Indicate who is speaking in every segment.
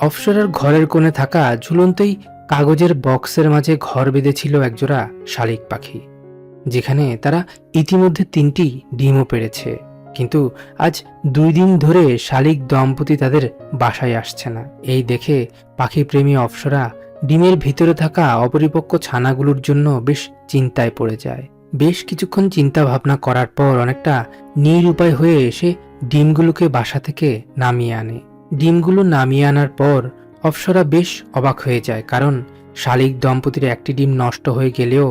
Speaker 1: অফশোরের ঘরের কোণে থাকা ঝুলন্তই কাগজের বক্সের মাঝে ঘর বেঁধেছিল একজোড়া শালিক পাখি, যেখানে তারা ইতিমধ্যে 3টি ডিমও পেড়েছে। কিন্তু আজ 2 দিন ধরে শালিক দম্পতি তাদের বাসায় আসছে না। এই দেখে পাখিপ্রেমী অফশোরা ডিমের ভিতরে থাকা অপরিপক্ক ছানাগুলোর জন্য বেশ চিন্তায় পড়ে যায়। বেশ কিছুক্ষণ চিন্তা ভাবনা করার পর অনেকটা নিরুপায় হয়ে এসে ডিমগুলোকে বাসা থেকে নামিয়ে আনে। ডিমগুলো নামিয়ে আনার পর অফশোরা বেশ অবাক হয়ে যায়, কারণ শালিক দম্পতির একটি ডিম নষ্ট হয়ে গেলেও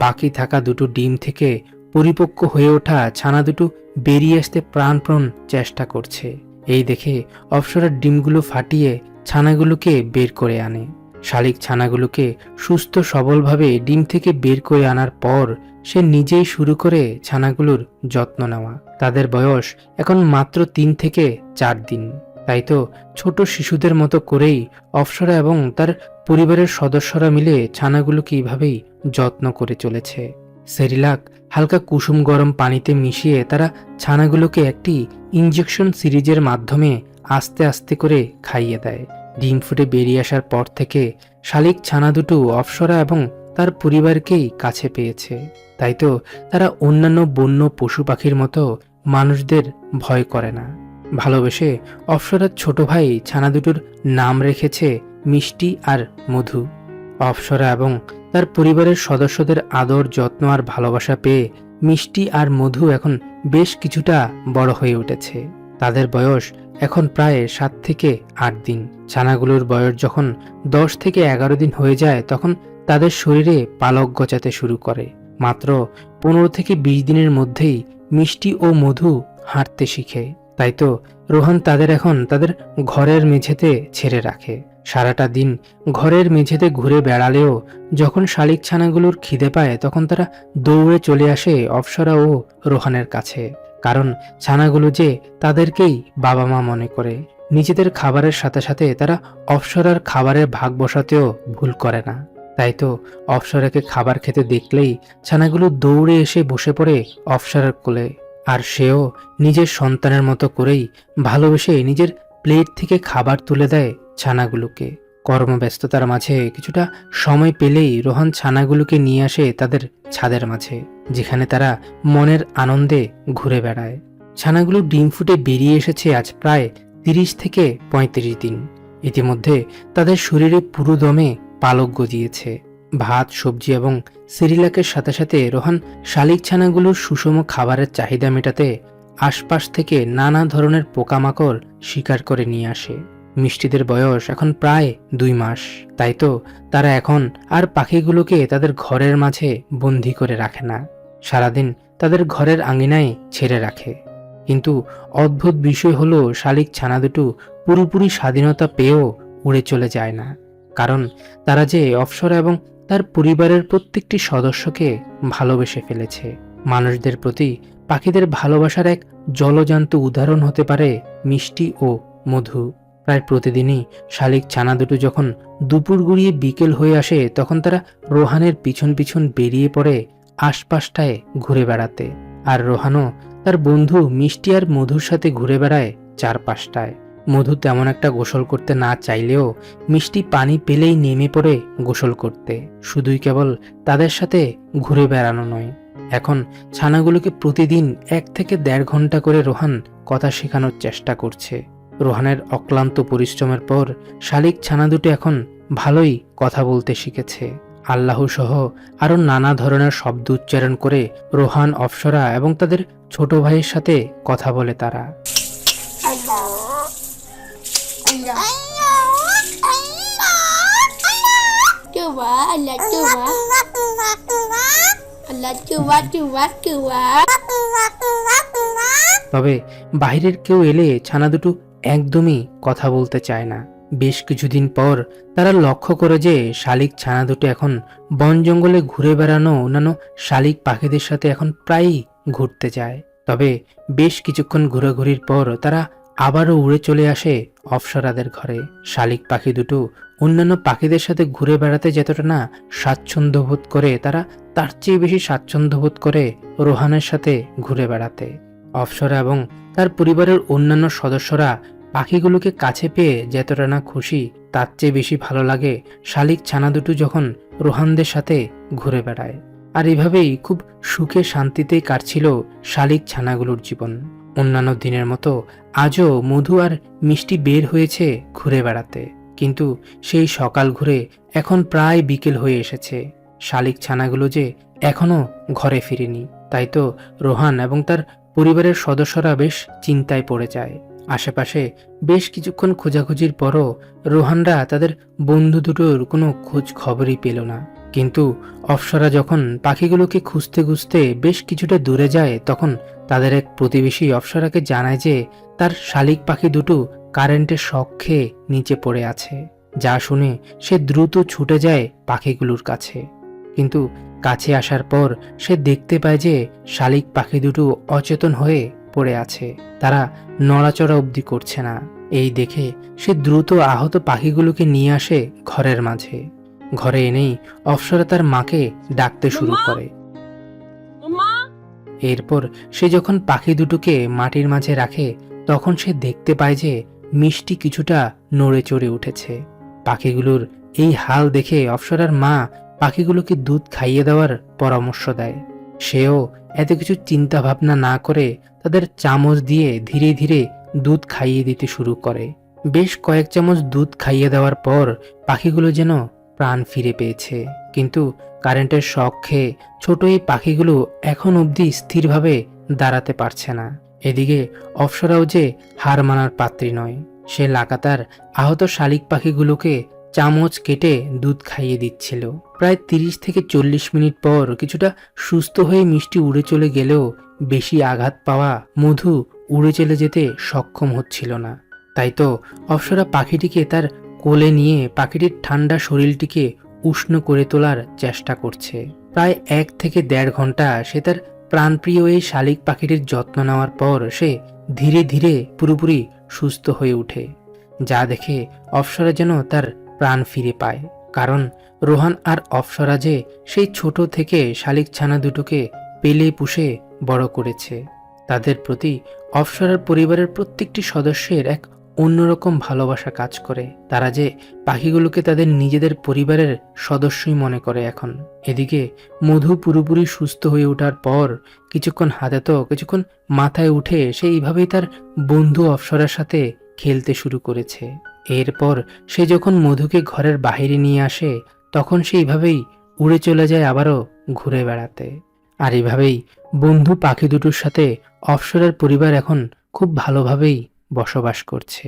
Speaker 1: বাকি থাকা 2টো ডিম থেকে পরিপক্ক হয়ে ওঠা ছানা দুটো বেরিয়ে আসতে প্রাণপণ চেষ্টা করছে। এই দেখে অফশোরা ডিমগুলো ফাটিয়ে ছানাগুলোকে বের করে আনে। শালিক ছানাগুলোকে সুস্থ সবলভাবে ডিম থেকে বের করে আনার পর সে নিজেই শুরু করে ছানাগুলোর যত্ন নেওয়া। তাদের বয়স এখন মাত্র 3 থেকে 4 দিন। তাই তো ছোট শিশুদের মতো করেই অফশোরা এবং তার পরিবারের সদস্যরা মিলে ছানাগুলোকে এইভাবেই যত্ন করে চলেছে। সেরিলাক হালকা কুসুম গরম পানিতে মিশিয়ে তারা ছানাগুলোকে একটি ইনজেকশন সিরিজের মাধ্যমে আস্তে আস্তে করে খাইয়ে দেয়। ডিম ফুটে বেরিয়ে আসার পর থেকে শালিক ছানা দুটো অফশোরা এবং তার পরিবারকেই কাছে পেয়েছে। তাই তো তারা অন্যান্য বন্য পশু পাখির মতো মানুষদের ভয় করে না। ভালোবেসে অফশোরার ছোট ভাই ছানা দুটোর নাম রেখেছে মিষ্টি আর মধু। অফশোরা এবং তার পরিবারের সদস্যদের আদর যত্ন আর ভালোবাসা পেয়ে মিষ্টি আর মধু এখন বেশ কিছুটা বড় হয়ে উঠেছে। তাদের বয়স এখন প্রায় 7 থেকে 8 দিন। ছানাগুলোর বয়স যখন 10 থেকে 11 দিন হয়ে যায় তখন তাদের শরীরে পালক গজাতে শুরু করে। মাত্র 15 থেকে 20 দিনের মধ্যেই মিষ্টি ও মধু হাঁটতে শিখে। তাই তো রোহান তাদের এখন তাদের ঘরের মেঝেতে ছেড়ে রাখে। সারাটা দিন ঘরের মেঝেতে ঘুরে বেড়ালেও যখন শালিক ছানাগুলোর খিদে পায় তখন তারা দৌড়ে চলে আসে অফশোরা ও রোহানের কাছে, কারণ ছানাগুলো যে তাদেরকেই বাবা মা মনে করে। নিজেদের খাবারের সাথে সাথে তারা অফশোরার খাবারের ভাগ বসাতেও ভুল করে না। তাই তো অফশোরাকে খাবার খেতে দেখলেই ছানাগুলো দৌড়ে এসে বসে পড়ে অফশোরার কোলে, আর সেও নিজের সন্তানের মতো করেই ভালোবেসে নিজের প্লেট থেকে খাবার তুলে দেয় ছানাগুলোকে। কর্মব্যস্ততার মাঝে কিছুটা সময় পেলেই রোহান ছানাগুলোকে নিয়ে আসে তাদের ছাদের মাঝে, যেখানে তারা মনের আনন্দে ঘুরে বেড়ায়। ছানাগুলো ডিম ফুটে বেরিয়ে এসেছে আজ প্রায় 30 থেকে 35 দিন। ইতিমধ্যে তাদের শরীরে পুরো দমে পালক গজিয়েছে। ভাত, সবজি এবং সেরিলাকের সাথে সাথে রোহান শালিক ছানাগুলোর সুষম খাবারের চাহিদা মেটাতে আশপাশ থেকে নানা ধরনের পোকামাকড় শিকার করে নিয়ে আসে। মিষ্টিদের বয়স এখন প্রায় 2 মাস। তাই তো তারা এখন আর পাখিগুলোকে তাদের ঘরের মাঝে বন্দি করে রাখে না, সারাদিন তাদের ঘরের আঙিনায় ছেড়ে রাখে। কিন্তু অদ্ভুত বিষয় হলো শালিক ছানা দুটো পুরোপুরি স্বাধীনতা পেয়েও উড়ে চলে যায় না, কারণ তারা যে অফশোরা এবং তার পরিবারের প্রত্যেকটি সদস্যকে ভালোবেসে ফেলেছে। মানুষদের প্রতি পাখিদের ভালোবাসার এক জলজান্ত উদাহরণ হতে পারে মিষ্টি ও মধু। প্রায় প্রতিদিনই শালিক ছানা দুটো যখন দুপুর গড়িয়ে বিকেল হয়ে আসে তখন তারা রোহানের পিছন পিছন বেরিয়ে পড়ে আশপাশটায় ঘুরে বেড়াতে, আর রোহানও তার বন্ধু মিষ্টি আর মধুর সাথে ঘুরে বেড়ায় চারপাশটায়। মধু তেমন একটা গোসল করতে না চাইলেও মিষ্টি পানি পেলেই নেমে পড়ে গোসল করতে। শুধুই কেবল তাদের সাথে ঘুরে বেড়ানো নয়, এখন ছানাগুলোকে প্রতিদিন 1 থেকে 1.5 ঘন্টা করে রোহান কথা শেখানোর চেষ্টা করছে। রোহানের অক্লান্ত পরিশ্রমের পর শালিক ছানা দুটো এখন ভালোই কথা বলতে শিখেছে। আল্লাহ সহ আরো নানা ধরনের শব্দ উচ্চারণ করে রোহান, অফশোরা এবং তাদের ছোট ভাইয়ের সাথে কথা বলে তারা। তবে বাইরের কেউ এলে ছানা দুটো একদমই কথা বলতে চায় না। বেশ কিছুদিন পর তারা লক্ষ্য করে যে শালিক ছানা দুটো এখন বন জঙ্গলে ঘুরে বেড়ানো অন্যান্য শালিক পাখিদের সাথে এখন প্রায়ই ঘুরতে যায়। তবে বেশ কিছুক্ষণ ঘোরাঘুরির পর তারা আবারও উড়ে চলে আসে অফশোরাদের ঘরে। শালিক পাখি দুটো অন্যান্য পাখিদের সাথে ঘুরে বেড়াতে যতটা না স্বাচ্ছন্দ্য বোধ করে, তারা তার চেয়ে বেশি স্বাচ্ছন্দ্য বোধ করে রোহানের সাথে ঘুরে বেড়াতে। অপ্সরা এবং তার পরিবারের অন্যান্য সদস্যরা পাখিগুলোকে কাছে পেয়ে যতটা না খুশি, তার চেয়ে বেশি ভালো লাগে শালিক ছানা দুটো যখন রোহানদের সাথে ঘুরে বেড়ায়। আর এভাবেই খুব সুখে শান্তিতেই কাটছিল শালিক ছানাগুলোর জীবন। অন্যান্য দিনের মতো আজও মধু আর মিষ্টি বের হয়েছে ঘুরে বেড়াতে, কিন্তু সেই সকাল ঘুরে এখন প্রায় বিকেল হয়ে এসেছে। শালিক ছানাগুলো যে এখনো ঘরে ফিরেনি, তাই তো রোহান এবং তার পরিবারের সদস্যরা বেশ চিন্তায় পড়ে যায়। আশেপাশে বেশ কিছুক্ষণ খোঁজাখুঁজির পরও রোহানরা তাদের বন্ধু দুটোর কোনো খোঁজ খবরই পেল না। কিন্তু অপ্সরা যখন পাখিগুলোকে খুঁজতে খুঁজতে বেশ কিছুটা দূরে যায়, তখন তাদের এক প্রতিবেশী অপ্সরাকে জানায় যে তার শালিক পাখি দুটো কারেন্টের শক খেয়ে নিচে পড়ে আছে। যা শুনে সে দ্রুত ছুটে যায় পাখিগুলোর কাছে। কিন্তু কাছে আসার পর সে দেখতে পায় যে শালিক পাখি দুটো অচেতন হয়ে পড়ে আছে, তারা নড়াচড়া অবধি করছে না। এই দেখে সে দ্রুত আহত পাখিগুলোকে নিয়ে আসে ঘরের মাঝে। ঘরে এনেই অপ্সরা তার মাকে ডাকতে শুরু করে। এরপর সে যখন পাখি দুটোকে মাটির মাঝে রাখে, তখন সে দেখতে পায় যে মিষ্টি কিছুটা নড়ে চড়ে উঠেছে। পাখিগুলোর এই হাল দেখে অপ্সরার মা পাখিগুলোকে দুধ খাইয়ে দেওয়ার পরামর্শ দেয়। সেও এত কিছু চিন্তা ভাবনা না করে তাদের চামচ দিয়ে ধীরে ধীরে দুধ খাইয়ে দিতে শুরু করে। বেশ কয়েক চামচ দুধ খাইয়ে দেওয়ার পর পাখিগুলো যেন প্রাণ ফিরে পেয়েছে। কিন্তু কারেন্টের শক খেয়ে ছোট এই পাখিগুলো এখন অবধি স্থিরভাবে দাঁড়াতে পারছে না। এদিকে অপ্সরাও যে হার মানার পাত্রী নয়, সে লাগাতার আহত শালিক পাখিগুলোকে চামচ কেটে দুধ খাইয়ে দিচ্ছিল। প্রায় 30 থেকে 40 মিনিট পর কিছুটা সুস্থ হয়ে মিষ্টি উড়ে চলে গেলেও বেশি আঘাত পাওয়া মধু উড়ে চলে যেতে সক্ষম হচ্ছিল না। তাই তো অপ্সরা পাখিটিকে তার কোলে নিয়ে পাখিটির ঠান্ডা শরীরটিকে উষ্ণ করে তোলার চেষ্টা করছে। প্রায় 1 থেকে 1.5 ঘন্টা সে তার প্রাণপ্রিয় এই শালিক পাখিটির যত্ন নেওয়ার পর সে ধীরে ধীরে পুরোপুরি সুস্থ হয়ে ওঠে। যা দেখে অপ্সরা যেন তার প্রাণ ফিরে পায়, কারণ রোহান আর অপ্সরা যে সেই ছোট থেকে শালিক ছানা দুটোকে পেলে পুষে বড় করেছে। তাদের প্রতি অপ্সরার পরিবারের প্রত্যেকটি সদস্যের এক অন্যরকম ভালোবাসা কাজ করে। তারা যে পাখিগুলোকে তাদের নিজেদের পরিবারের সদস্যই মনে করে এখন। এদিকে মধু পুরোপুরি সুস্থ হয়ে ওঠার পর কিছুক্ষণ হাতে তো কিছুক্ষণ মাথায় উঠে সে এইভাবেই তার বন্ধু অপ্সরার সাথে খেলতে শুরু করেছে। এরপর সে যখন মধুকে ঘরের বাইরে নিয়ে আসে, তখন সে এইভাবেই উড়ে চলে যায় আবারও ঘুরে বেড়াতে। আর এভাবেই বন্ধু পাখি দুটোর সাথে অপ্সরার পরিবার এখন খুব ভালোভাবেই বসবাস করছে।